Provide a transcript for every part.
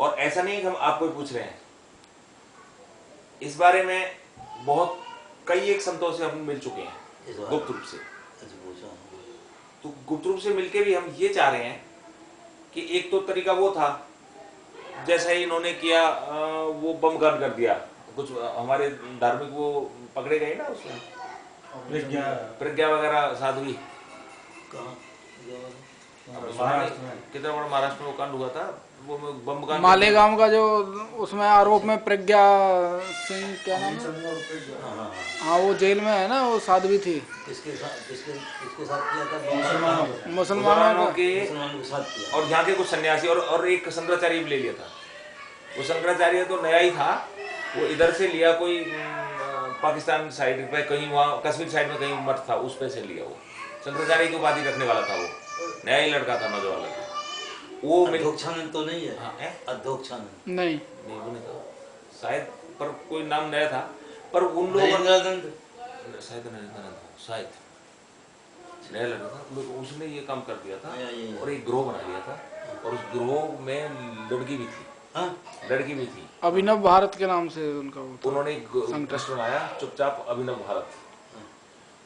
और ऐसा नहीं है कि हम आपको ही पूछ रहे हैं, इस बारे में बहुत कई एक संतों से हम मिल चुके हैं गुप्त रूप से। तो गुप्त रूप से मिलके भी हम ये चाह रहे हैं कि एक तो तरीका वो था, जैसा ही इन्होंने किया वो बम गन कर दिया, कुछ हमारे धार्मिक वो पकड़े गए ना उसमें, प्रज्ञा वगैरह साध्वी, कितना बड़ा महाराष्ट्र में वो कांड हुआ था, वो बम कांड मालेगांव का जो उसमें आरोप में प्रज्ञा सिंह क्या नाम है, हाँ वो जेल में है ना, वो साध्वी थी। किसके साथ किया था? मुसलमानों के और यहाँ के कुछ सन्यासी और एक शंकराचार्य भी ले लिया था। वो शंकराचार्य तो नया ही था, वो इधर से लिया, कोई पाकिस्तान साइड पे कहीं, वहाँ कश्मीर साइड में कहीं मठ था, उस पे से लिया। वो शंकराचार्य की उपाधि रखने वाला था, वो नया ही लड़का था, नौजवान लड़का। वो अधोक्षानंद तो नहीं है? हाँ, अधोक्षानंद नहीं वो नहीं था शायद, पर कोई नाम नया था। पर उन लोगों शायद शायद नया लड़का था, उसने ये काम कर दिया था और एक ग्रोह बना लिया था, और उस ग्रोह में लड़की भी थी। लड़की भी थी, अभिनव भारत के नाम से उनका वो था। उन्होंने एक ट्रस्ट बनाया चुपचाप, अभिनव भारत,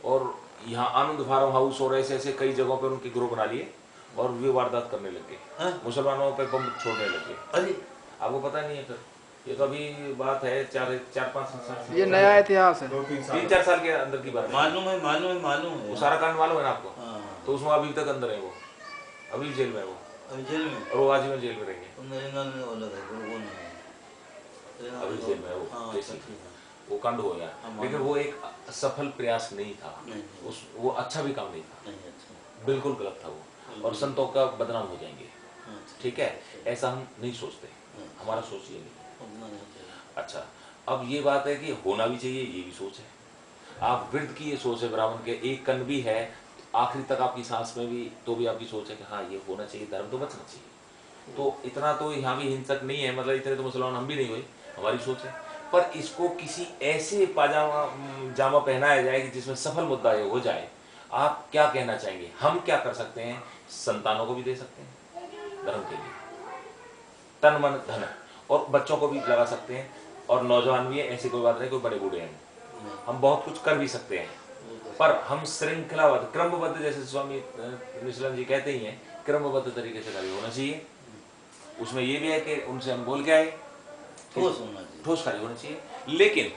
और यहाँ आनंद फार्म हाउस और ऐसे ऐसे कई जगहों पे उनके ग्रोह बना लिए और वे वारदात करने लगे, मुसलमानों पे बम छोड़ने लगे। अरे आपको पता नहीं है फिर, ये तो अभी बात है 4-5 साल, ये नया इतिहास है, 3-4 साल के अंदर की बात है। मालूम है वो सारा कांड मालूम है ना आपको? हाँ। तो उसमें अभी तक अंदर है वो, अभी जेल में है वो, अभी जेल में, और वो आजीवन जेल में रहेंगे। अभी जेल में है वो, वो कांड हो गया, लेकिन वो एक सफल प्रयास नहीं था, वो अच्छा भी काम नहीं था, बिल्कुल गलत था वो, और संतों का बदनाम हो जाएंगे। ठीक है, ऐसा हम नहीं सोचते, हमारा सोच ये नहीं। अच्छा, अब ये बात है कि होना भी चाहिए, ये भी सोच है। आप वृद्ध की ये सोच है, ब्राह्मण के एक कण भी है आखिरी तक आपकी सांस में भी, तो भी आपकी सोच है कि हाँ ये होना चाहिए, धर्म तो बचना चाहिए। तो इतना तो यहाँ भी हिंसक नहीं है, मतलब इतने तो मुसलमान हम भी नहीं हुए, हमारी सोच है। पर इसको किसी ऐसे जामा पहनाया जाए कि जिसमें सफल मुद्दा ये हो जाए। आप क्या कहना चाहेंगे? हम क्या कर सकते हैं? संतानों को भी दे सकते हैं धर्म के लिए, तन मन धन, और बच्चों को भी लगा सकते हैं, और नौजवान भी है, ऐसी कोई बात नहीं, कोई बड़े बूढ़े हैं, हम बहुत कुछ कर भी सकते हैं। पर हम श्रृंखलाबद्ध, क्रमबद्ध, जैसे स्वामी निशिलानंद जी कहते ही हैं, क्रमबद्ध तरीके से कार्य होना चाहिए। उसमें ये भी है कि उनसे हम बोल के आए, ठोस कार्य होना चाहिए, लेकिन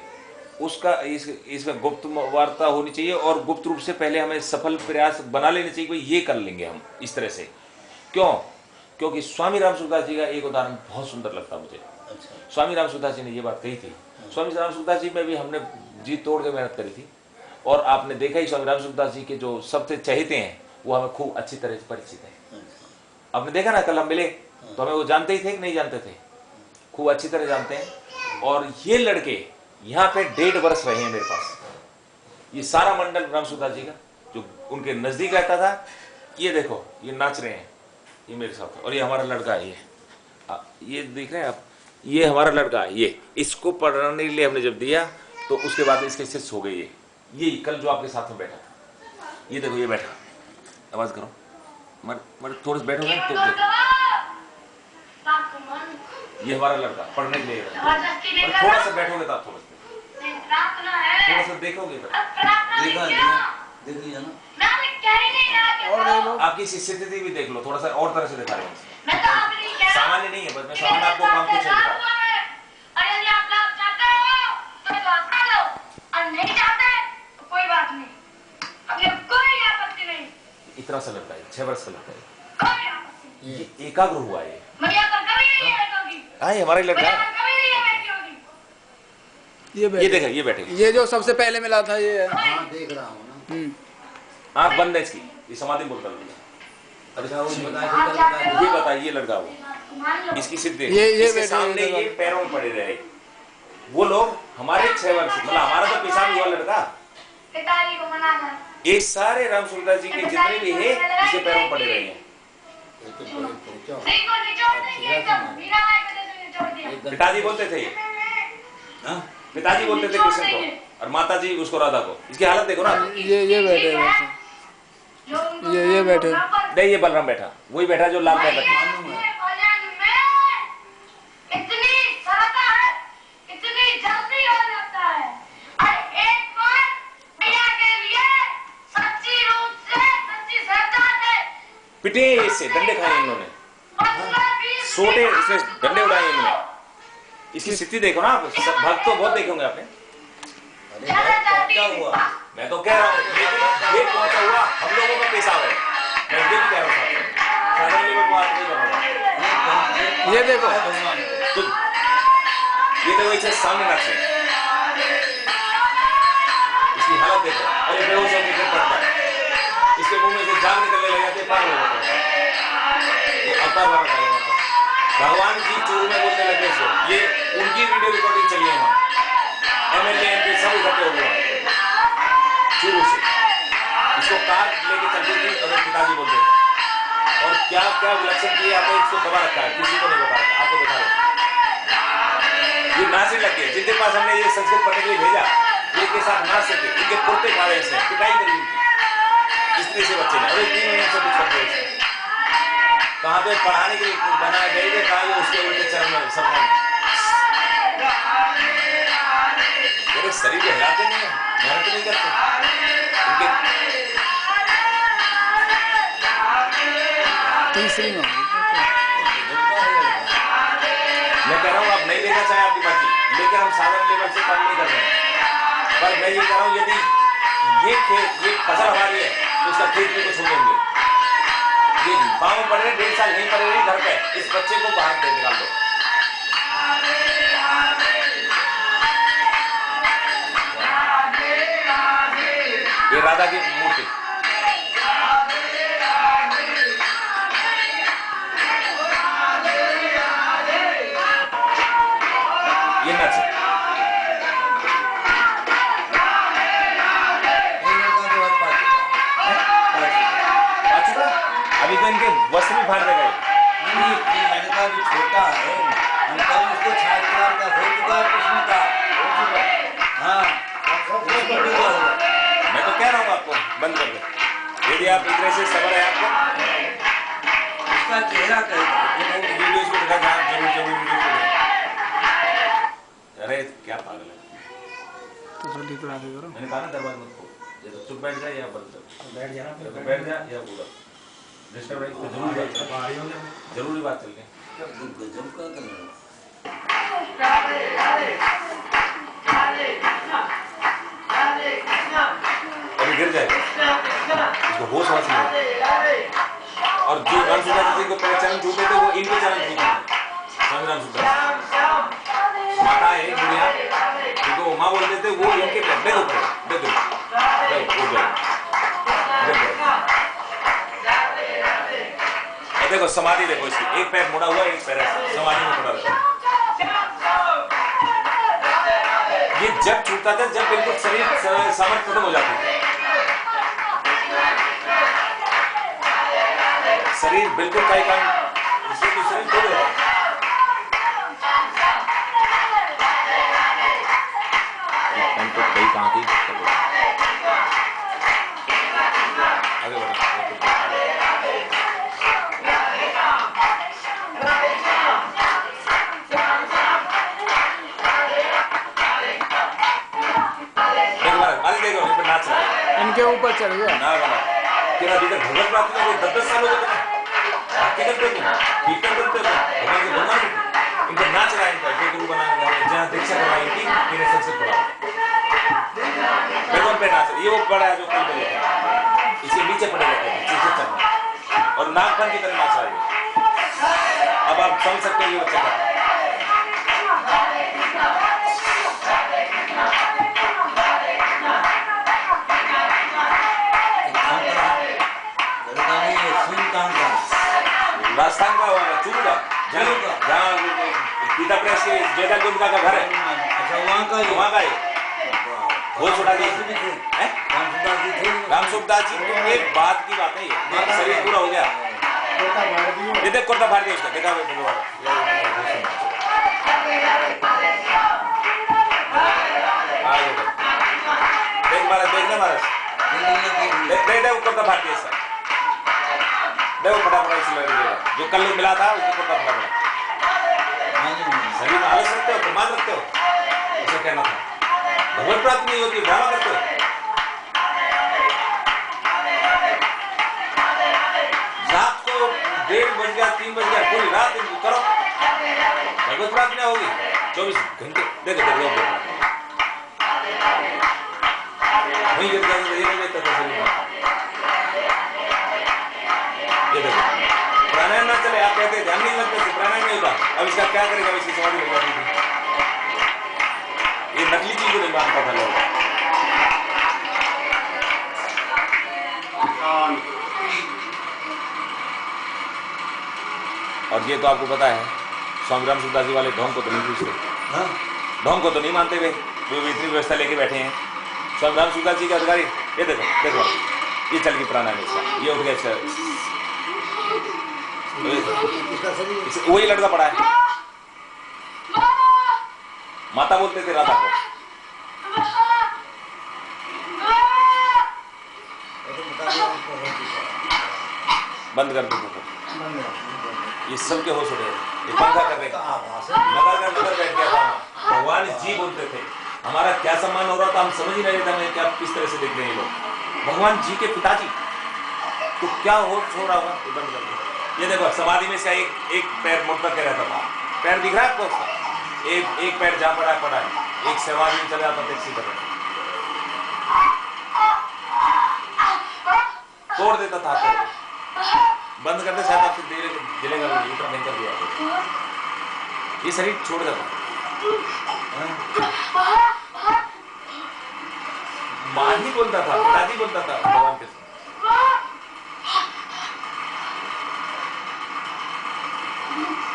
उसका इसमें गुप्त वार्ता होनी चाहिए, और गुप्त रूप से पहले हमें सफल प्रयास बना लेने चाहिए, कोई ये कर लेंगे हम इस तरह से। क्यों? क्योंकि स्वामी राम सुखदास जी का एक उदाहरण बहुत सुंदर लगता मुझे। स्वामी राम सुखदास जी ने ये बात कही थी। स्वामी राम सुखदास जी में भी हमने जी तोड़ के मेहनत करी थी, और आपने देखा ही स्वामी राम सुखदास जी के जो सबसे चहेते हैं वो हमें खूब अच्छी तरह से परिचित है। आपने देखा ना, कल हम मिले तो हमें वो जानते ही थे कि नहीं जानते थे, खूब अच्छी तरह जानते हैं। और ये लड़के यहाँ पे 1.5 वर्ष रहे हैं मेरे पास, ये सारा मंडल राम सुखदास जी का जो उनके नजदीक रहता था। ये देखो, ये नाच रहे हैं, ये मेरे साथ, और ये हमारा लड़का है, ये देख रहे हैं आप, ये हमारा लड़का है। ये इसको पढ़ाने के लिए हमने जब दिया तो उसके बाद इसके शिष्य हो गई। ये कल जो आपके साथ में बैठा था, ये देखो, ये बैठा, आवाज करो, मर थोड़े से बैठोगे तो देखो, ये हमारा लड़का पढ़ने के लिए, थोड़ा सा बैठोगे तो आप थोड़ा सा देखोगे, देख लिया ना, और आपकी स्थिति भी देख लो, थोड़ा सा और तरह से दिखा रहे हैं, सामान्य नहीं है, बस मैं सामान्य आपको काम कुछ दिखा रहा हूं। इतना सा लगता है, 6 वर्ष का लगता है, ये एकाग्र हुआ है, हमारा लड़का। ये देखा, ये बैठे, ये जो सबसे पहले मिला था, ये हाँ देख रहा हूँ ना। आँख बंद है इसकी, ये समाधि बोलता है। ये बताइए, ये लड़का वो, इसकी सिद्धि, इसके सामने ये पैरों में पड़े रहे वो लोग। हमारे 6 वर्ष, मतलब हमारा तो पेशाब हुआ लड़का, ये सारे राम सुखदास जी के जितने भी है इसके पैरों में पड़े रहे हैं। पिताजी बोलते थे, पिताजी बोलते थे कृष्ण को, और माता जी उसको राधा को। इसकी हालत देखो ना, ये बैठे, ये बैठे, नहीं ये बलराम बैठा, वही बैठा जो लाल पहन रखा। पिटे इससे, डंडे खाए इन्होंने, सोटे इसमें डंडे उड़ाए इन्होंने। इसकी स्थिति देखो ना आप, भक्त तो बहुत देखे होंगे आपने। क्या हुआ? मैं तो कह रहा हूँ ये पहुंचा हुआ हम लोगों का पेशाब है, मैं ये भी कह रहा हूँ। ये देखो तो ये देखो इसे सामने रखे, इसकी हालत देखो, अरे बेहोश होकर गिर पड़ता है, इसके मुंह में से जान निकलने लग जाते हैं, पार हो जाते हैं। ये अवतार वाला है, भगवान की चोर में बोलने लगे इसको, ये उनकी वीडियो रिकॉर्डिंग चली है वहाँ, एमएलए एमपी सब इकट्ठे हो गए शुरू से। इसको कार लेके चलती थी और पिताजी बोलते थे, और क्या क्या विलक्षण किए आपने इसको दबा रखा है, किसी को नहीं बता रखा, आपको बता रहे। ये नाचने लगे, जिनके पास हमने ये संस्कृत पढ़ने के लिए भेजा, ये के साथ नाच सके, इनके कुर्ते खा रहे हैं, पिटाई करी इनकी इस तरह से बच्चे ने। अरे 3 महीने से कुछ करते हैं, कहाँ पे पढ़ाने के लिए बनाए गए थे, कहाँ ये उसके उल्टे चरण में सब मेरे शरीर को हिलाते नहीं है, मेहनत नहीं करते इनके। तीसरी में मैं कह रहा हूँ आप नहीं लेना चाहे आपकी मर्जी, लेकिन हम साधारण लेवल से काम नहीं कर रहे हैं। पर मैं ये कह रहा हूँ यदि ये खेत, ये फसल हमारी है तो उसका खेत में कुछ हो देंगे। ये गाँव में पढ़ रहे, 1.5 साल नहीं पढ़े रहे घर पे, इस बच्चे को बाहर दे निकाल दो। ये राधा की मूर्ति, ये नाच अभी तो इनके वस्त्र भी फाड़ देगा। मैंने कहा भी छोटा है, मैंने कहा उसको छात्र का हो चुका है कृष्ण का। हाँ मैं तो कह रहा हूँ आपको बंद कर दो, यदि आप इतने से सबर है आपको। उसका चेहरा कहता वीडियोस को दिखा, जरूर जरूर वीडियोस को दिखा। अरे क्या पागल है, तो जल्दी तो आगे करो। मैंने कहा ना दरबार मत खोल, ये तो चुप बैठ जा या बंद कर, बैठ जाना, तो बैठ जा या पूरा डिस्टर्ब नहीं तो जरूर ही बात चल गई। गजब का करना अभी गिर जाएगा, इसको होश वास नहीं। और जो रामसूदास जी को पहले चरण छूटे थे वो इनके चरण छूटे, स्वामी रामसूदास माता है बुढ़िया, क्योंकि वो माँ बोलते थे वो इनके पैर देखो पड़े देखो समाधि देखो इसकी, एक पैर मुड़ा हुआ, एक पैर समाधि में पड़ा रहता। ये जब छूटता था जब बिल्कुल शरीर सामर्थ्य खत्म हो जाती थी, शरीर बिल्कुल कई काम शरीर खो गया। तो कई कहाँ की आगे बढ़ो। इनके ऊपर चढ़ गया ना बना तेरा भीतर भगवत प्राप्ति में 10-10 साल हो गए आके करते तुम कीर्तन करते हो भगवान के भगवान इनको नाच रहा है, इनका जो गुरु बना के जहाँ दीक्षा करवाई इनकी इन्हें संस्कृत पढ़ा भगवान पे नाच। ये वो पड़ा है जो कल में इसके नीचे पड़े रहते हैं शीशे चढ़ और नागपन की तरह नाच रहा है। अब आप समझ सकते हो ये बच्चा का राजस्थान का चूरू का जहाँ गीता प्रेस के जयदा गुंडा का घर है। अच्छा वहाँ का वो छोटा रामसुखदास जी तो एक बात की बात है, ये शरीर पूरा हो गया, ये देख कुर्ता फाड़ दिया उसका, देखा देख महाराज, देखना महाराज देख कुर्ता फाड़ दिया इसका, देखो फटाफट इस जो कल मिला था उसको कुर्ता फटाफट। शरीर में आलस रखते हो, प्रमाद रखते हो, ऐसा कहना था। भगवत प्राप्ति नहीं होती, ड्रामा करते हो। जाप अब इसका क्या करेगा, इसकी समाधि हो जाती थी। ये नकली चीज को नहीं मानता था लोग। और ये तो आपको पता है स्वामी राम सूरदास जी वाले ढोंग को तो नहीं पूछते, ढोंग को तो नहीं मानते वे, वो इतनी व्यवस्था लेके बैठे हैं। स्वामी राम सूरदास जी के अधिकारी, ये देखो देखो, ये चल गई प्राणायाम इसका, ये उठ गया इसका, वही लड़का पड़ा है। माता बोलते थे राधा को। बंद कर दो, ये सबके होश उड़े, ये पंखा कर रहे, नगर बैठ गया था। भगवान जी बोलते थे, हमारा क्या सम्मान हो रहा था, हम समझ ही नहीं रहे थे क्या किस तरह से देख रहे हैं लोग। भगवान जी के पिताजी तो क्या हो छोड़ा होगा, बंद कर दो। ये देखो समाधि में इसका एक पैर मुड़कर के रहता था, पैर दिख रहा है आपको उसका, एक पैर जहां पड़ा है पड़ा है, एक समाधि में चला जाता था इसी तरह, तोड़ देता था हाथ। बंद करते शायद आपसे जलेगा भी, इतना भयंकर दिया ये शरीर छोड़ जाता। माँ ही बोलता था, पिताजी बोलता था भगवान के साथ।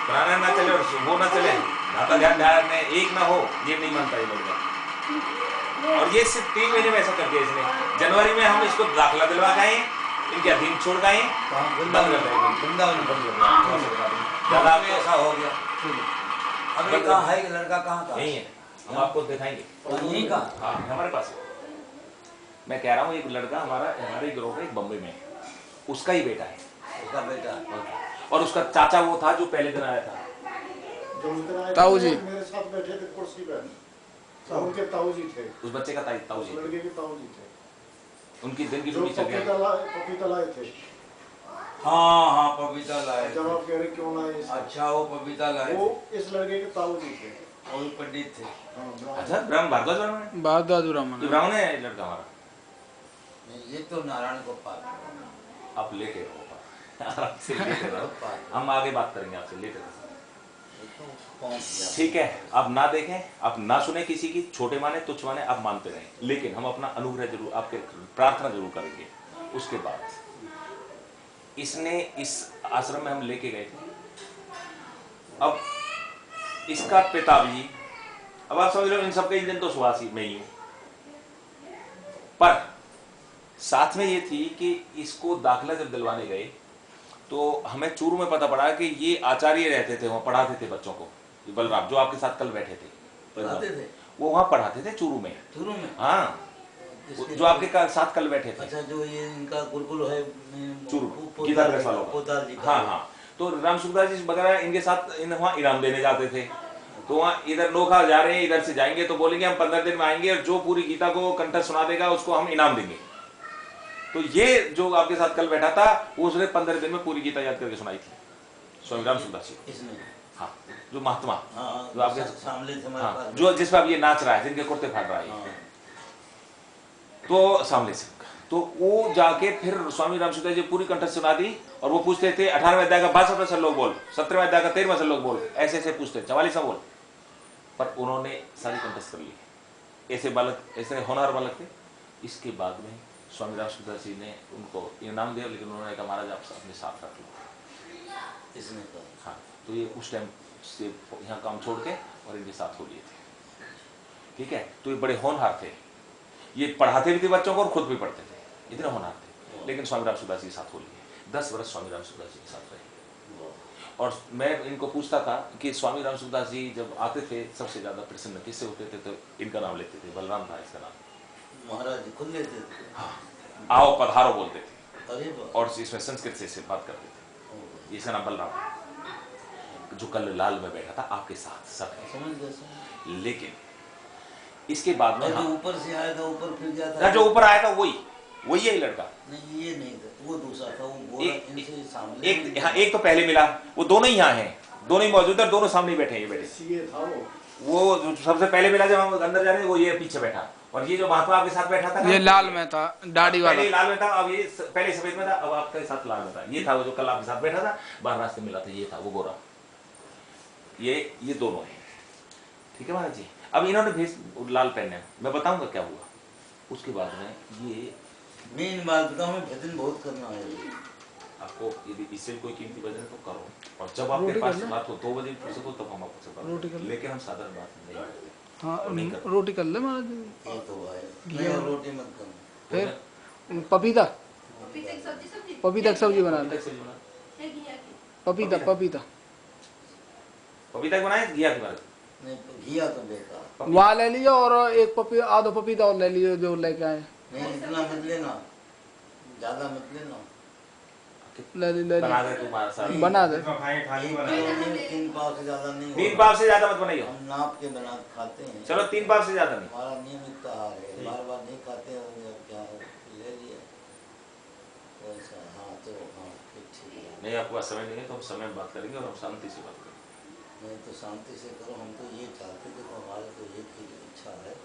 प्राणायाम ना चले और वो ना चले, माता ध्यान में एक ना हो, ये नहीं मानता ये लोग। और ये सिर्फ 3 महीने में ऐसा कर दिया इसने। जनवरी में हम इसको दाखिला दिलवा गए, इनके अधीन छोड़ गए, बंद कर ज्यादा ऐसा हो गया। अब ये कहाँ है, लड़का कहाँ था? नहीं है, हम आपको दिखाएंगे। यहीं का? हाँ हमारे पास। मैं कह रहा हूँ एक लड़का हमारे ग्रुप में एक बम्बई में, उसका ही बेटा है, उसका बेटा। और उसका चाचा वो था जो पहले दिन आया था, ताऊ जी मेरे साथ बैठे थे कुर्सी पे, उनके ताऊ जी थे, उस बच्चे का ताऊ जी, लड़के के ताऊ जी थे, उनकी दिन की जो ड्यूटी चल गई। पपीता लाए थे। हाँ पपीता लाए। जब आप कह रहे क्यों लाए इसे? अच्छा वो पपीता लाए, वो इस लड़के के ताऊ जी थे, वो पंडित थे। अच्छा ब्राह्मण, भारद्वाज ब्राह्मण, भारद्वाज ब्राह्मण ब्राह्मण है लड़का हमारा। ये तो नारायण गोपाल। आप लेटे रहो, आराम से लेटे रहो, हम आगे बात करेंगे आपसे, लेटे रहो। ठीक है, आप ना देखें, आप ना सुने किसी की, छोटे माने तुच्छ माने, आप मानते रहें, लेकिन हम अपना अनुग्रह जरूर आपके प्रार्थना जरूर करेंगे। उसके बाद इसने इस आश्रम में हम लेके गए थे। अब इसका पिता भी, अब आप समझ लो इन सबके इंजन तो सुहासी में ही हूं, पर साथ में ये थी कि इसको दाखिला जब दिलवाने गए तो हमें चूरू में पता पड़ा कि ये आचार्य रहते थे, वहां पढ़ाते थे बच्चों को। ये बलराम जो आपके साथ कल बैठे थे, पढ़ाते थे, वो वहां पढ़ाते थे चूरू में। चूरू में? हाँ, जो आपके साथ कल बैठे थे। अच्छा, जो ये इनका गुरुकुल है चूरू गीता प्रेस वालों का। हाँ हाँ, तो राम सूरदास जी वगैरह इनके साथ वहाँ इनाम देने जाते थे। तो वहाँ इधर नोखा जा रहे हैं, इधर से जाएंगे तो बोलेंगे हम 15 दिन में आएंगे और जो पूरी गीता को कंठस्थ सुना देगा उसको हम इनाम देंगे। तो ये जो आपके साथ कल बैठा था वो उसने 15 दिन में पूरी गीता याद करके सुनाई थी, स्वामी राम सूरदास जी। इसने? हाँ, जो महात्मा, जो आपके सामने थे, हाँ, जो जिस पर अब ये नाच रहा है, जिनके कुर्ते फाड़ रहा है, तो सामने से तो वो जाके फिर स्वामी राम सूरदास जी पूरी कंठस्थ सुना दी। और वो पूछते थे 18वें अध्याय का 62वां श्लोक बोल, 17वें अध्याय का 13वां श्लोक बोल, ऐसे ऐसे पूछते 44वां बोल, पर उन्होंने सारी कंठस्थ कर ली। ऐसे बालक, ऐसे होनहार बालक थे। इसके बाद में स्वामी राम सूरदास जी ने उनको इनाम दिया, लेकिन उन्होंने कहा महाराज आप अपने साथ रख लो। इसने कहा हाँ, तो ये उस टाइम से यहाँ काम छोड़ के और इनके साथ हो लिए थे। ठीक है, तो ये बड़े होनहार थे, ये पढ़ाते भी थे बच्चों को और खुद भी पढ़ते थे, इतने होनहार थे। लेकिन स्वामी राम सूरदास जी के साथ हो लिए, 10 वर्ष स्वामी राम सूरदास जी के साथ रहे। और मैं इनको पूछता था कि स्वामी राम सूरदास जी जब आते थे सबसे ज्यादा प्रसन्न किससे होते थे, तो इनका नाम लेते थे, बलराम था इसका नाम। महाराज जी खुद लेते थे? हाँ, आओ पधारो बोलते थे। अरे वाह। और इसमें संस्कृत से बात करते थे। इसका नाम बलराम है, जो कल लाल में बैठा था आपके साथ सब है। समझ गए। लेकिन इसके बाद में जो ऊपर से आया था, ऊपर फिर गया था, जो ऊपर आया था वही है लड़का। नहीं, ये नहीं था, वो दूसरा था, वो गोरा इनसे सामने। एक तो पहले मिला, वो दोनों ही यहाँ हैं, दोनों ही मौजूद है, दोनों सामने बैठे हैं। ये बैठे सीए था वो जो सबसे पहले मिला जब हम अंदर जा रहे हैं, वो ये पीछे बैठा। और ये जो महात्मा आपके साथ बैठा था, ये लाल में था, दाढ़ी वाला। पहले लाल में था, अब ये पहले सफेद में था, अब आपके साथ लाल में था। ये था वो जो कल आपके साथ बैठा था, बाहर रास्ते मिला था, ये था वो गोरा। ये दोनों है, ठीक है महाराज जी। अब इन्होंने भेष लाल पहने, मैं बताऊंगा क्या हुआ उसके बाद में। ये मेन बात बताऊं, मैं भजन बहुत करना है आपको, यदि इससे कोई कीमती भजन है तो करो, और जब आपके पास रात को 2 बजे फुर्सत हो तब हम आपसे करो, लेकिन हम साधारण बात नहीं करते। हाँ रोटी कर ले महाराज जी। ये तो है, मैं रोटी मत करूं। फिर पपीता पपीता की सब्जी बना ले। पपीता पपीता पपीता की बनाए घिया की बनाए? नहीं घिया तो बेकार। वहाँ ले लीजिए और एक पपीता आधो पपीता और ले लीजिए जो लेके आए। नहीं इतना मत लेना, ज्यादा मत लेना। ले ली बना दे तुम्हारे साथ, बना दे। 3 पाव से ज्यादा नहीं। 3 पाव से ज्यादा मत बनाइयो, हम नाप के बना खाते हैं। चलो 3 पाव से ज्यादा नहीं। हमारा नियमित आहार है, बार बार नहीं खाते हैं, क्या है ले लिया वैसा। हाँ तो हाँ ठीक है। नहीं आपके पास समय नहीं है तो हम समय में बात करेंगे और हम शांति से बात करेंगे। नहीं तो शांति से करो, हम तो ये चाहते थे, तो हमारे तो ये इच्छा है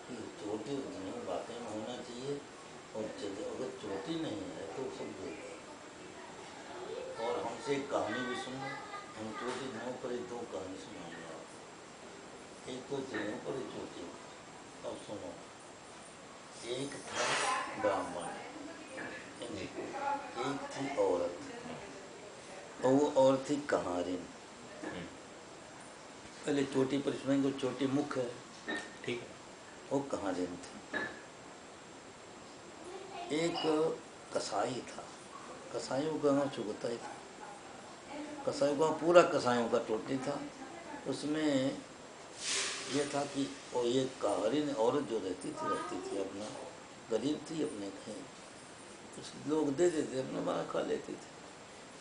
कि चोटी वाकई में होना चाहिए, और अगर चोटी नहीं है तो सब दे। और हमसे एक कहानी भी सुनो, हम चोटी न पर 2 कहानी सुनाएंगे आपको। एक तो चिड़ियों पर चोटी। अब सुनो, एक था ब्राह्मण, एक थी औरत, और वो औरत थी कहारिन। पहले चोटी पर सुनेंगे, चोटी मुख है, ठीक है। वो कहारिन थी। एक कसाई था, कसाईयों का गाँव चुगताई था, कसाईयों का पूरा कसाईयों का टोटी था। उसमें यह था कि और ये कहारिन औरत जो रहती थी अपना, गरीब थी, अपने कहीं कुछ लोग दे देते, अपना बना खा लेती थी।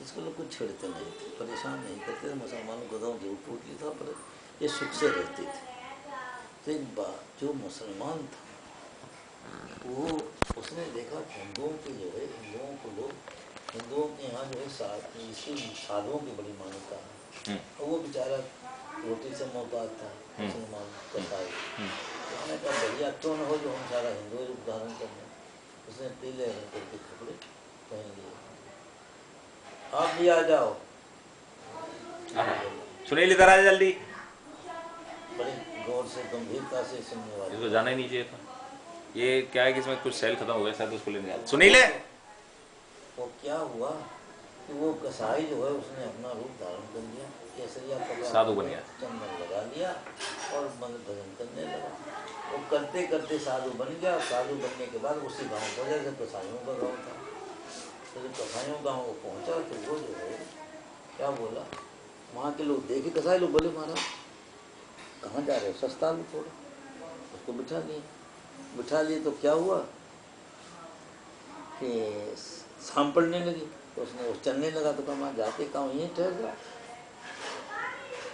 इसको लोग कुछ छेड़ते नहीं थे, परेशान नहीं करते थे। मुसलमानों का गाँव जरूर टूट लिया था, पर ये सुख से रहती थी। तो एक बात, जो मुसलमान था वो उसने देखा हिंदुओं के जो है, हिंदुओं के यहाँ जो है साधुओं की बड़ी मान्यता है, और वो बेचारा रोटी से मोहताज था, मुसलमान कसाई। तो हमने कहा बढ़िया क्यों न हो जो हम सारा हिंदू रूप धारण कर लें। उसने पीले रंग के कपड़े पहन लिए, आप भी आ जाओ। सुनील इधर आ जल्दी, बड़ी गौर से गंभीरता से सुनने वाले। इसको जाना ही नहीं चाहिए था। ये क्या है कि इसमें कुछ सेल खत्म हो गया शायद, उसको लेने आया। सुनील है वो क्या हुआ कि वो कसाई जो है उसने अपना रूप धारण कर लिया, केसरिया कपड़ा साधु बन गया, चंदन लगा लिया और भजन करने लगा। वो करते करते साधु बन गया। साधु बनने के बाद उसी गांव को, जैसे कसाईयों का गांव था, तो जब कसाईयों गांव को पहुंचा तो वो जो है क्या बोला, वहाँ के लोग देखे कसाई लोग, बोले महाराज कहाँ जा रहे हो, सस्ता लो थोड़ा। उसको बिठा लिए तो क्या हुआ कि शाम पड़ने लगी, तो उसने वो चलने लगा। तो कहा जाते कहाँ, यहीं ठहर जाओ,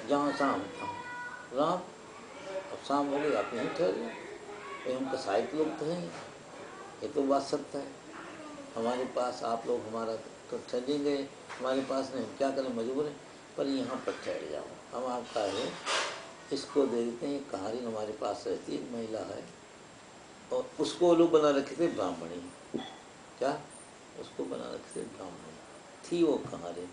जहाँ शाम राम, अब शाम हो गई, आप यहीं ठहर जाओ। तो हम कसाई के लोग तो हैं, ये तो बात सत्य है, हमारे पास आप लोग हमारा तो ठहरेंगे, हमारे पास नहीं, क्या करें, मजबूर है, पर यहाँ पर ठहर जाओ, हम आपका है इसको दे देते हैं। कहानी हमारे पास रहती है, महिला है, और उसको लोग बना रखे थे ब्राह्मणी। क्या उसको बना रखे थे ब्राह्मणी थी वो कहानी।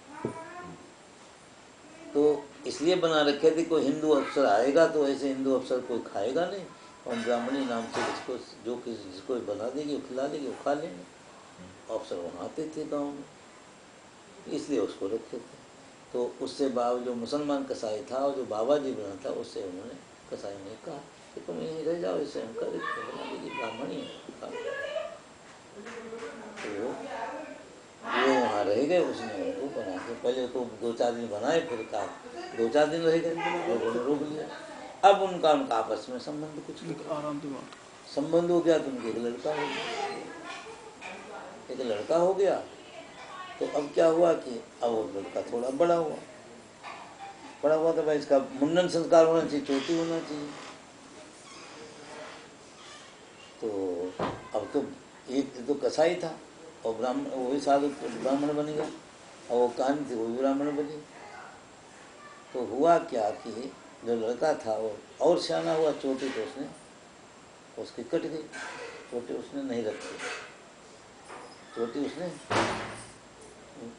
तो इसलिए बना रखे थे, कोई हिंदू अफसर आएगा तो ऐसे हिंदू अफसर कोई खाएगा नहीं, और ब्राह्मणी नाम से जिसको जो जिसको बना देगी वो खिला देगी, वो खा लेंगे। अफसर वहाँ आते थे गाँव में, इसलिए उसको रखे थे। तो उससे बाबा जो मुसलमान कसाई था और जो बाबा जी बना था, उससे उन्होंने कसाई ने कहा कि तुम यहीं रह जाओ, इसे हम कर बना देगी, ब्राह्मणी है। तो वो वहाँ रह गए, उसने उनको बना के पहले तो 2-4 दिन बनाए, फिर कहा 2-4 दिन रह गए, लोगों ने रोक लिया। अब उनका आपस में संबंध कुछ संबंध हो गया, तो उनके एक लड़का हो गया। तो अब क्या हुआ कि अब वो लड़का थोड़ा बड़ा हुआ तो भाई इसका मुंडन संस्कार होना चाहिए, चोटी होना चाहिए। तो अब तो एक तो कसाई था और ब्राह्मण, वही साधु ब्राह्मण बन गया, और वो कान थी वो भी ब्राह्मण बनी। तो हुआ क्या कि जो लड़का था वो और सियाना हुआ, चोटी तो उसकी कट गई, चोटी उसने नहीं रखी। चोटी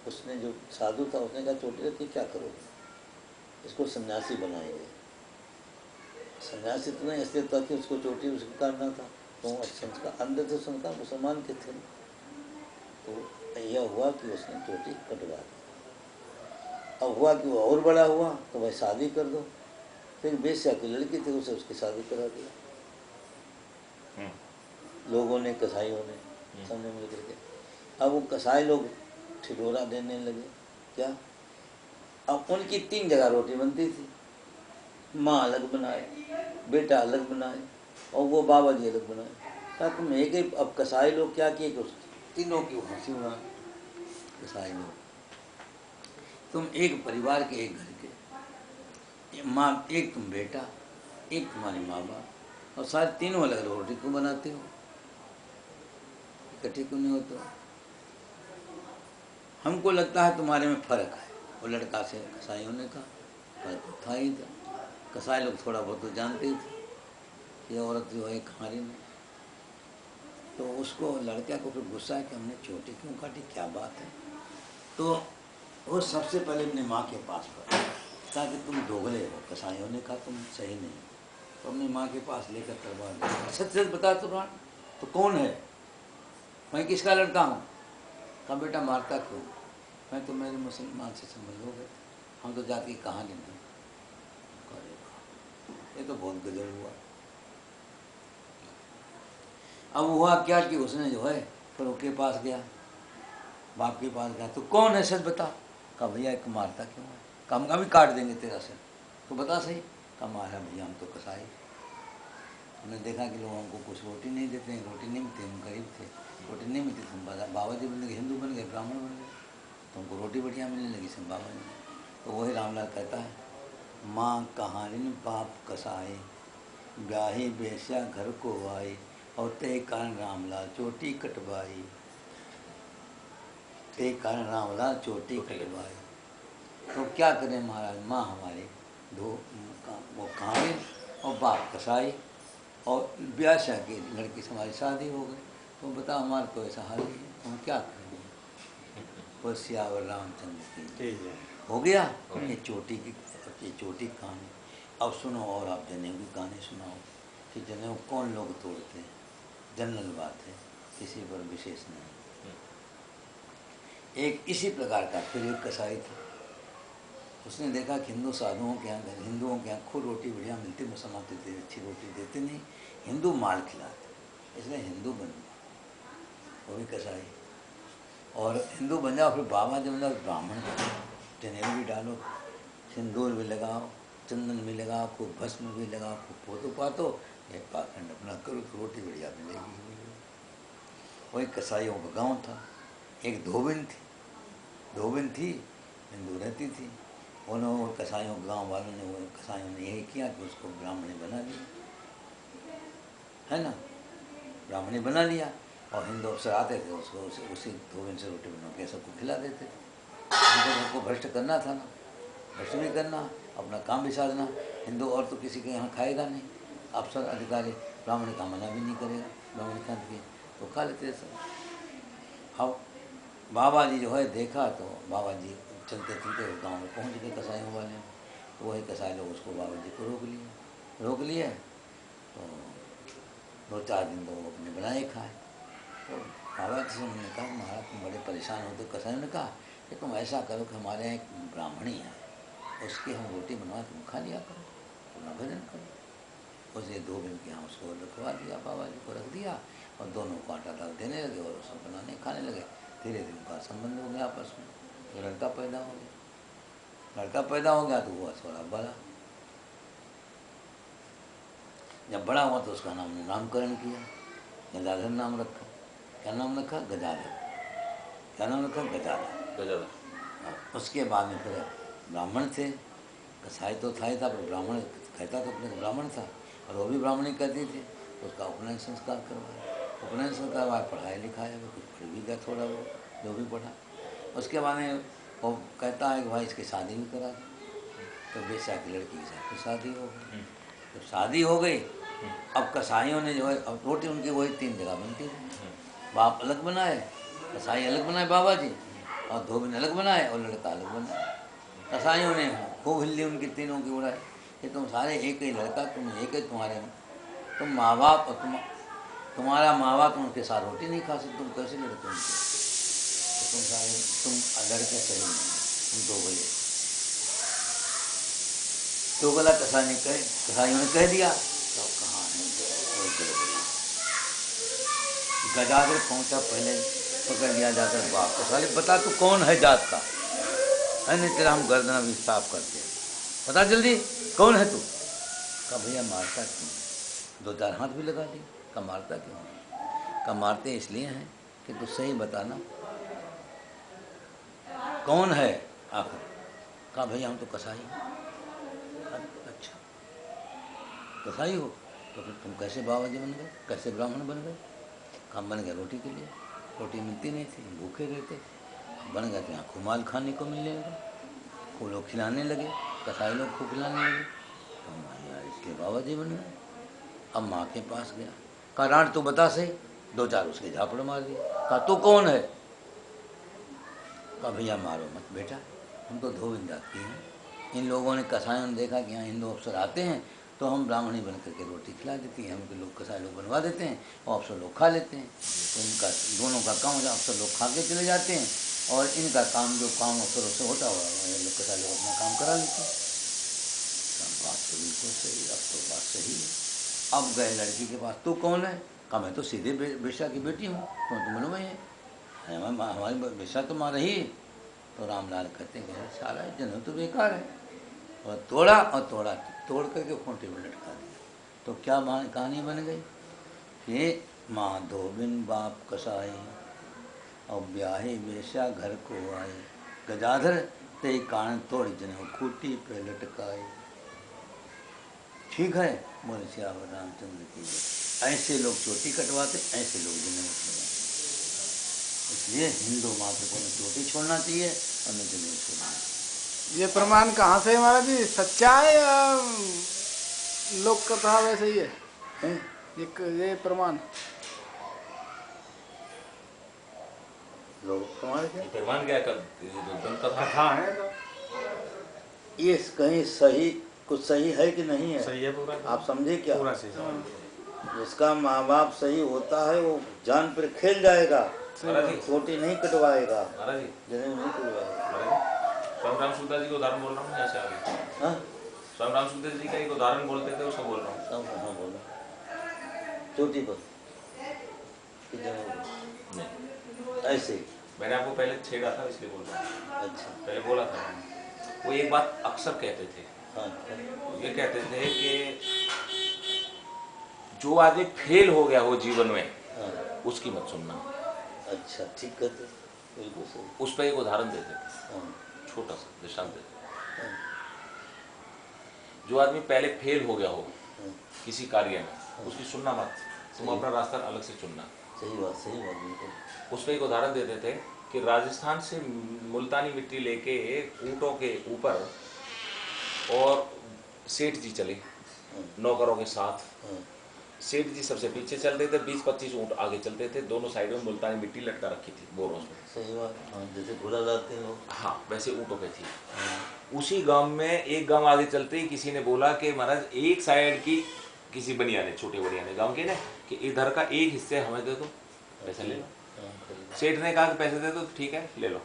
उसने जो साधु था उसने कहा चोटी रखी क्या करोगे, इसको सन्यासी बनाएंगे। सन्यासी तो नहीं, इसलिए था कि उसको चोटी उसको काटना था, तो संस्कार अंदर तो संस्कार मुसलमान के थे। तो यह हुआ कि उसने चोटी कटवा दी। अब हुआ कि वो और बड़ा हुआ तो भाई शादी कर दो। फिर बेस्या की लड़की थी, उसे उसकी शादी करा दिया लोगों ने, कसाईयों ने सबने मिल करके। अब वो कसाई लोग ठिठोरा देने लगे। क्या? अब उनकी 3 जगह रोटी बनती थी। माँ अलग बनाए, बेटा अलग बनाए और वो बाबा जी अलग बनाए। क्या तुम एक ही? अब कसाई लोग क्या किए कि तीनों की हंसी उड़ाए। कसाई लोग, तुम एक परिवार के, एक घर के, माँ एक तुम बेटा, एक तुम्हारी माँ बाप, और सारे तीनों अलग अलग रोटी क्यों बनाते हो? इकट्ठे क्यों नहीं होते हो? हमको लगता है तुम्हारे में फर्क है। वो लड़का से कसाईयों ने कहा, फर्क था ही था। कसाई लोग थोड़ा बहुत तो जानते ही थे ये औरत जो है कहानी में। तो उसको, लड़का को फिर गुस्सा है कि हमने चोटी क्यों काटी, क्या बात है। तो वो सबसे पहले अपनी माँ के पास पड़ा, ताकि तुम दोगले हो। कसाईयों ने कहा तुम सही नहीं। तो अपनी माँ के पास लेकर तलवार दी। सच सच बता तो कौन है? मैं किसका लड़का हूँ? कहा बेटा मारता क्यों? मैं तो मेरे मुसलमान से संबंध हो गए, हम तो जाति की कहानी नहीं। ये तो बहुत गजब हुआ। अब हुआ क्या कि उसने जो है फिर उसके पास गया, बाप के पास गया। तो कौन है सच बता? कहा भैया एक मारता क्यों है? कम का भी काट देंगे तेरा सिर, तो बता सही। कहा मारा भैया हम तो कसाई, हमने देखा कि लोग हमको कुछ रोटी नहीं देते हैं, रोटी नहीं मिलती, हम गरीब थे, रोटी नहीं मिलती, तुम बाबा जी बन गए, हिंदू बन गए, ब्राह्मण बन गए, तुमको रोटी बढ़िया मिलने लगी सब बाबा जी। तो वही रामलाल कहता है, माँ कहानी बाप कसाई, ब्याही बेस्या घर को आई, और ते कारण रामलाल चोटी कटवाई, ते कारण रामलाल चोटी कटवाई। तो क्या करें महाराज, माँ हमारी वो कहानी और बाप कसाई, और ब्याह की लड़की से हमारी शादी हो गई। तो बताओ हमारे को ऐसा हाल ही है, हम क्या करेंगे। वो सियावर रामचंद्र की हो गया। ये चोटी की कहानी। अब सुनो, और आप जनेऊ की कहानी सुनाओ कि जनेऊ कौन लोग तोड़ते हैं। जनरल बात है, किसी पर विशेष नहीं। एक इसी प्रकार का फिर एक कसाई था। उसने देखा कि हिंदू साधुओं के यहाँ, हिंदुओं के यहाँ खूब रोटी बढ़िया मिलती, मुसलमान तो अच्छी रोटी देते नहीं, हिंदू माल खिलाते, इसलिए हिंदू बन गया वो भी कसाई। और हिंदू बन जाओ, फिर बाबा जब बन जाओ ब्राह्मण, जनेऊ भी डालो, सिंदूर भी लगाओ, चंदन भी लगाओ, खूब भस्म भी लगाओ, खूब पोतो पातो, एक पाखंड अपना करो तो रोटी बढ़िया मिलेगी। वही कसाईयों का गांव था। एक धोबिन थी, हिंदू रहती थी। उन्होंने कसाईयों गांव वालों ने, वो कसाईयों ने यही किया कि उसको ब्राह्मणी बना लिया, है ना, ब्राह्मणी बना लिया। और हिंदू अफसर आते थे, उसको उसी धोबिन से रोटी बना के सबको खिला देते थे। उनको भ्रष्ट करना था ना, भ्रष्ट भी करना, अपना काम भी साधना। हिंदू और तो किसी के यहाँ खाएगा नहीं, अफसर अधिकारी ब्राह्मण का मना भी नहीं करेगा, ब्राह्मण खान की तो खा लेते सब। अब बाबा जी जो है देखा, तो बाबा जी चलते चलते गांव में पहुंच गए कसाईयों वाले। तो वही कसाई लोग उसको बाबा जी को रोक लिए। तो 2-4 दिन तो वो अपने बनाए खाए। तो बाबा जी से उन्होंने कहा महाराज तुम बड़े परेशान हो। तो कसाईयों ने कहा कि तुम ऐसा करो कि हमारे यहाँ एक ब्राह्मणी है, उसकी हम रोटी बनवा तुम खा लिया करो, अपना भजन करो। उसे 2 दिन के यहाँ उसको रखवा दिया, बाबा जी को रख दिया, और दोनों को आटा दाल देने लगे और उसको बनाने खाने लगे। धीरे धीरे उनका संबंध हो गया आपस में। तो लड़का पैदा हो गया तो हुआ थोड़ा बड़ा। जब बड़ा हुआ तो उसका नामकरण किया, गजाधर नाम रखा। क्या नाम रखा? गजाधर। क्या नाम रखा? गजाधर। उसके बाद में फिर ब्राह्मण थे, कसाई तो था ही था, पर ब्राह्मण कहता तो अपने ब्राह्मण था, और वो भी ब्राह्मणी करती थी। तो उसका उपनयन संस्कार करवाया, पढ़ाया लिखाया, कुछ पढ़ भी गया थोड़ा वो जो भी पढ़ा। उसके बाद में वो कहता है कि भाई इसकी शादी भी करा दो। तो बेशा की लड़की के साथ फिर शादी हो गई। जब शादी हो गई, अब कसाईयों ने जो है, अब रोटी उनकी वही 3 जगह बनती थी। बाप अलग बनाए, कसाई अलग बनाए बाबा जी, और धोबिन अलग बनाए और लड़का अलग बनाए। कसाईयों ने खूब हिल्ली उनकी तीनों की उड़ाई कि तुम सारे एक ही लड़का, तुम एक ही तुम्हारे, तुम माँ बाप और तुम्हारा माँ बाप उनके साथ रोटी नहीं खा सकते, तुम कैसे लड़के उनके, तो तुम सारे तुम लड़के सही नहीं, तुम दोगले। दोगला कसाईयों ने कह दिया तो कहाँ है गजाधर पहुंचा, पहले पकड़ लिया जाकर बाप को, साले बता तू कौन है जात का, है नहीं तेरा हम गर्दन भी साफ करते हैं, बता जल्दी कौन है तू। कहा भैया मारता क्यों, 2-4 हाथ भी लगा दी। कहा मारता क्यों, कहा मारते इसलिए हैं कि तू सही बताना कौन है आखिर। कहा भैया हम तो कसाई हैं। अच्छा कसाई हो तो फिर तुम कैसे बाबा जी बन गए, कैसे ब्राह्मण बन गए। हम बन गए रोटी के लिए, रोटी मिलती नहीं थी, भूखे रहते, बन गए तो यहाँ खुमाल खाने को मिलने लगा, खूब लोग खिलाने लगे, कसाई लोग खूब खिलाने लगे, तो हम यार इसलिए बाबा जी बन गए। अब माँ के पास गया, कहा राण तू बता सही, 2-4 उसके झापड़ मार दिए। कहा तू कौन है, कहा भैया मारो मत बेटा, हम तो धोबिन जाती हैं, इन लोगों ने कसाईयों ने देखा कि यहाँ हिंदू अफसर आते हैं तो हम ब्राह्मणी बन करके रोटी खिला देती हैं, हमके लोग कसाई लोग बनवा देते हैं और अफसर लोग खा लेते हैं, तो इनका दोनों का काम होता है, अफसर लोग खा के चले जाते हैं और इनका काम जो काम अफसरों से होता हुआ ये लोग कसाई लोग अपना काम करा लेते हैं। बात तो बिल्कुल सही, अब तो बात सही है। अब गए लड़की के पास, तू कौन है, कहा मैं तो सीधे बेशा की बेटी हूँ, तो मालूम है हमारी बेशा तो माँ रही। तो रामलाल कहते हैं सारा जन्म तो बेकार है, और तोड़ करके खूंटे में लटका दिया। तो क्या कहानी बन गई कि माँ धोबिन बाप कसाई और ब्याही बेशा घर को आए, गजाधर ते कान तोड़ जने खूंटी पे लटकाए। ठीक है, बोले सियावर रामचंद्र की जय। ऐसे लोग चोटी कटवाते, ऐसे लोग जनेऊ छुड़वाते, इसलिए हिंदू मात्र को न चोटी छोड़ना चाहिए और न जनेऊ छोड़ना चाहिए। ये प्रमाण कहाँ से है महाराज जी, सच्चा है या लोक कथा वैसे ही है? ये प्रमाण लोग प्रमाण क्या, प्रमाण क्या कर कथा है तो ये कहीं सही कुछ सही है कि नहीं है, सही है पूरा, आप समझे क्या, पूरा सही। जिसका माँ बाप सही होता है वो जान पर खेल जाएगा, चोटी नहीं कटवाएगा, जनेऊ नहीं कटवाएगा। स्वामी राम सूरदास जी का उदाहरण बोल रहा हूँ, ऐसे आगे स्वामी राम सूरदास जी का एक उदाहरण बोलते थे, उसको बोल रहा हूँ। हाँ बोलो, चोटी पर कि जनेऊ नहीं ऐसे ही। मैंने आपको पहले छेड़ा था इसलिए बोल रहा हूँ, अच्छा पहले बोला था। वो एक बात अक्सर कहते थे, हाँ ये कहते थे कि जो आदमी फेल हो गया हो जीवन में हाँ, उसकी मत सुनना। अच्छा ठीक कहते, बिल्कुल सही। उस पर एक उदाहरण देते थे, हाँ छोटा सा दृष्टांत देते थे। हाँ जो आदमी पहले फेल हो गया हो हाँ, किसी कार्य में, उसकी सुनना मत, तुम अपना रास्ता अलग से चुनना। सही बात बिल्कुल। उस पर एक उदाहरण देते थे कि राजस्थान से मुल्तानी मिट्टी लेके ऊँटों के ऊपर और सेठ जी चले नौकरों के साथ। हाँ सेठ जी सबसे पीछे चलते थे, 20-25 ऊँट आगे चलते थे, दोनों साइडों में मुल्तानी मिट्टी लटका रखी थी बोरों में। सही बात, हाँ जैसे घोड़ा लाते हैं लोग, हाँ वैसे ऊँटों पे थी। हाँ उसी गांव में एक गांव आगे चलते ही किसी ने बोला कि महाराज एक साइड की, किसी बनिया ने, छोटे बनिया ने गाँव के ने, कि इधर का एक हिस्से हमें दे दो, पैसे ले लो। हाँ, खरीद। सेठ ने कहा कि पैसे दे दो, ठीक है ले लो,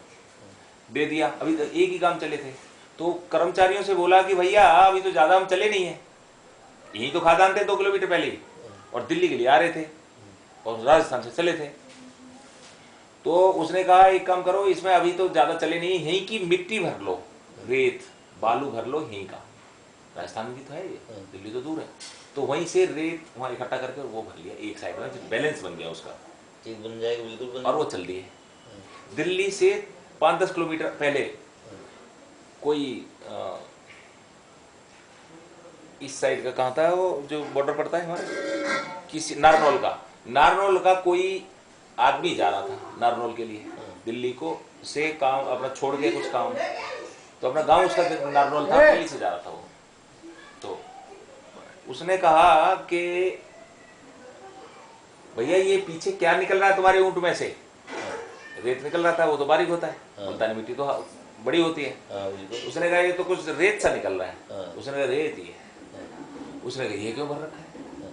दे दिया। अभी तो एक ही काम चले थे, तो कर्मचारियों से बोला कि भैया अभी तो ज़्यादा हम चले नहीं है, यहीं तो खादान थे 2 किलोमीटर पहले ही, और दिल्ली के लिए आ रहे थे और राजस्थान से चले थे। तो उसने कहा एक काम करो, इसमें अभी तो ज़्यादा चले नहीं, यहीं की मिट्टी भर लो, रेत बालू भर लो यहीं का, राजस्थान की तो है ये, दिल्ली तो दूर है, तो वहीं से रेत वहाँ इकट्ठा करके वो भर लिया एक साइड में, बैलेंस बन गया उसका, ठीक बन जाएगा, बिल्कुल बन और वो चल दिए। दिल्ली से 5-10 किलोमीटर पहले कोई इस साइड का कहाँ था वो जो बॉर्डर पड़ता है हमारे, किसी नारनौल का कोई आदमी जा रहा था नारनौल के लिए, दिल्ली को से काम अपना छोड़ के कुछ काम, तो अपना गांव उसका नारनौल था, दिल्ली से जा रहा था वो। तो उसने कहा कि भैया ये पीछे क्या निकल रहा है तुम्हारे ऊँट में से, रेत निकल रहा था, वो तो बारीक होता है, मुल्तानी मिट्टी तो बड़ी होती है। हाँ बिल्कुल। उसने कहा ये तो कुछ रेत सा निकल रहा है। हाँ। उसने कहा रेत ही है। उसने कहा ये क्यों भर रखा है?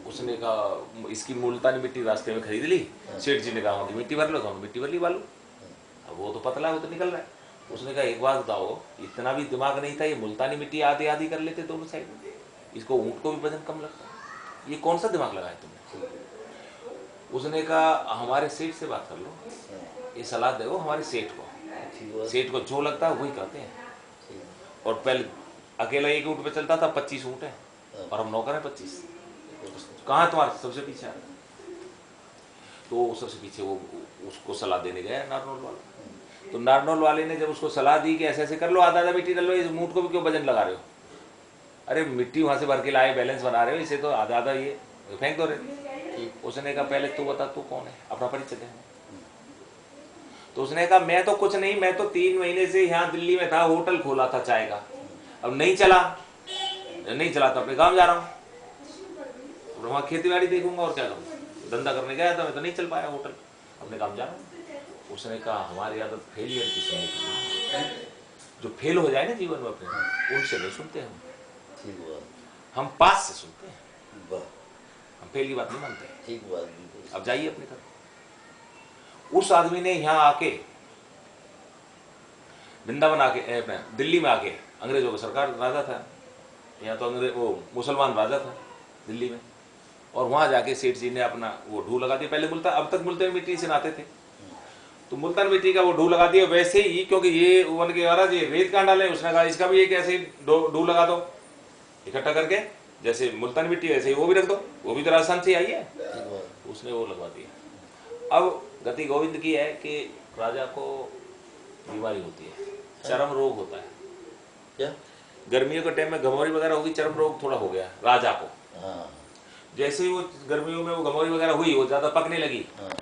उसने कहा इसकी मुल्तानी मिट्टी रास्ते में खरीद ली। सेठ जी ने कहा कि मिट्टी भर लो, तो मिट्टी भर ली बालू। अब वो तो पतला है, वो तो निकल रहा है। उसने कहा एक बात बताओ, इतना भी दिमाग नहीं था, ये मुल्तानी मिट्टी आधी आधी कर लेते दोनों साइड में, इसको ऊँट को भी वजन कम लगता, ये कौन सा दिमाग लगाया तुमने? उसने कहा हमारे सेठ से बात कर लो, ये सलाह दे हमारे सेठ को, सेठ को जो लगता है वही कहते हैं। और पहले अकेला एक ऊँट पे चलता था, 25 ऊँट है और हम नौकर हैं 25, कहाँ तुम्हारा सबसे पीछे आ? तो सबसे पीछे वो उसको सलाह देने गया नारनौल वाला। तो नारनौल वाले ने जब उसको सलाह दी कि ऐसे ऐसे कर लो, आधा आधा मिट्टी कर लो, इस ऊँट को भी क्यों वजन लगा रहे हो? अरे मिट्टी वहाँ से भर के लाए, बैलेंस बना रहे हो, इसे तो आधा आधा ये फेंक दो रहे। उसने कहा पहले तू बता तू कौन है, अपना परिचय दे। तो उसने कहा मैं तो कुछ नहीं, मैं तो 3 महीने से यहाँ दिल्ली में था, होटल खोला था चाय का, अब नहीं चला तो अपने गाँव जा रहा हूँ, वहाँ खेती बाड़ी देखूंगा और क्या करूँ, धंधा करने गया था मैं तो नहीं चल पाया, होटल अपने काम जा रहा हूँ। उसने कहा हमारी आदत फेलियर की सुनने की, जो फेल हो जाए ना जीवन में अपने, उनसे नहीं सुनते हम पास से सुनते हैं, हम फेल की बात नहीं मानते। ठीक बात बिल्कुल। अब जाइए अपनी तरफ। उस आदमी ने यहाँ आके वृंदावन आके दिल्ली में आके, अंग्रेजों का सरकार राजा था यहाँ, तो अंग्रेज वो मुसलमान राजा था दिल्ली में, और वहाँ जाके सेठ जी ने अपना वो ढू लगा दिया। पहले मुल्तान, अब तक मुल्तान मिट्टी से नहाते थे, तो मुल्तान मिट्टी का वो ढू लगा दिया। वैसे ही क्योंकि ये वन के महाराज ये रेत कहाँ डाले, उसने कहा इसका भी एक ऐसे ढू लगा दो इकट्ठा करके, जैसे मुल्तानी मिट्टी वैसे ही वो भी रख दो, वो भी तो राजस्थान से आई है, उसने वो लगवा दिया। अब गति गोविंद की है कि राजा को बीमारी होती है, चर्म रोग होता है। क्या? गर्मियों के टाइम में घमौरी वगैरह होगी, चर्म रोग थोड़ा हो गया राजा को। हाँ। जैसे ही वो गर्मियों में वो घमौरी वगैरह हुई, वो ज्यादा पकने लगी,